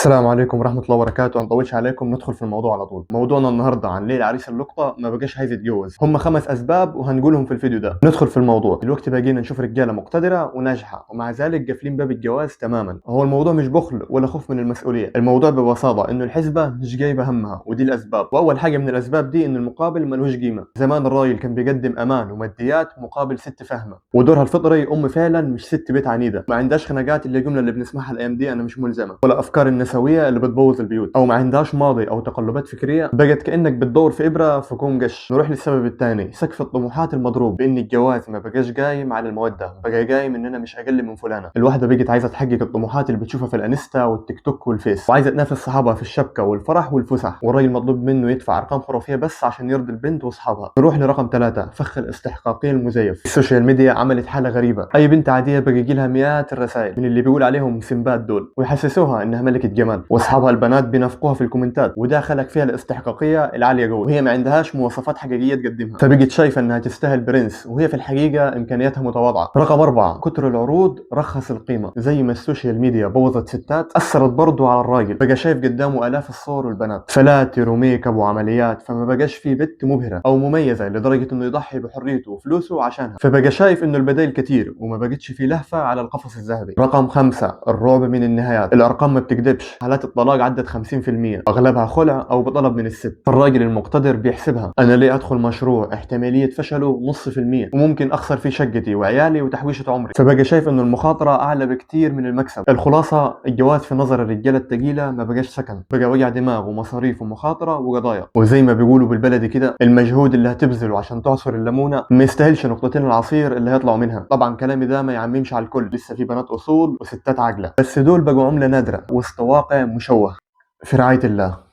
السلام عليكم ورحمة الله وبركاته. ما نطولش عليكم، ندخل في الموضوع على طول. موضوعنا النهارده عن ليه العريس اللقطة ما بقاش عايز يتجوز. هم 5 أسباب وهنقولهم في الفيديو ده. ندخل في الموضوع. دلوقتي بقينا نشوف رجالة مقتدرة وناجحة ومع ذلك قافلين باب الجواز تماما. هو الموضوع مش بخل ولا خوف من المسؤولية، الموضوع ببساطة إنه الحسبة مش جايبة همها، ودي الأسباب. وأول حاجة من الأسباب دي إن المقابل ملوش قيمة. زمان الراجل كان بيقدم أمان وماديات مقابل ست فاهمة، ودورها الفطري أم فعلا مش ست بيت عنيدة. ما عندهاش خناقات اللي الجملة اللي بنسمعها الأيام دي أنا مش ملزمة، ولا أفكار النسوية اللي بتبوظ البيوت، او ما عندهاش ماضي او تقلبات فكريه. بقت كانك بتدور في ابره في كوم قش. نروح للسبب الثاني، سقف الطموحات المضروب، بان الجواز ما بقاش قايم على الموده، بقى قايم ان انا مش اقل من فلانه. الواحده بقت عايزه تحقق الطموحات اللي بتشوفها في الانستا والتيك توك والفيس، وعايزه تنافس صحابها في الشبكه والفرح والفسح، والراجل مطلوب منه يدفع ارقام خرافيه بس عشان يرضي البنت واصحابها. نروح لرقم 3، فخ الاستحقاقيه المزيف. السوشيال ميديا عملت حاله غريبه، اي بنت عاديه بقى يجي لها مئات الرسائل من اللي بيقول عليهم سمبات دول، ويحسسوها انها ملكه جمال، واصحابها البنات بينافقوها في الكومنتات، وده خلق فيها الاستحقاقيه العاليه جوه، وهي ما عندهاش مواصفات حقيقيه تقدمها، فبقت شايفه انها تستاهل برنس وهي في الحقيقه امكانياتها متواضعه. رقم 4، كتر العروض رخص القيمه. زي ما السوشيال ميديا بوظت ستات، اثرت برضه على الراجل، بقى شايف قدامه الاف الصور والبنات، فلاتر وميك اب وعمليات، فما بقاش في بنت مبهره او مميزه لدرجه انه يضحي بحريته وفلوسه عشانها، فبقى شايف انه البدائل كتير وما بقتش في لهفه على القفص الذهبي. رقم 5، الرعب من النهايات. الارقام ما بتكذبش، حالات الطلاق عدت 50%، اغلبها خلع او بطلب من الست. فالراجل المقتدر بيحسبها، انا ليه ادخل مشروع احتماليه فشله نص في المية وممكن اخسر فيه شقتي وعيالي وتحويشه عمري، فبقى شايف انه المخاطره اعلى بكتير من المكسب. الخلاصه، الجواز في نظر الرجاله الثقيله ما بقاش سكن، بقى وجع دماغ ومصاريف ومخاطره وقضايا. وزي ما بيقولوا بالبلدي كده، المجهود اللي هتبذله عشان تعصر الليمونه ما يستاهلش نقطتين العصير اللي هيطلعوا منها. طبعا كلامي ده ما يعممش على الكل، لسه في بنات اصول وستات عاقله، بس دول بقوا عمله نادره وسط واقع مشوه في رعايه الله.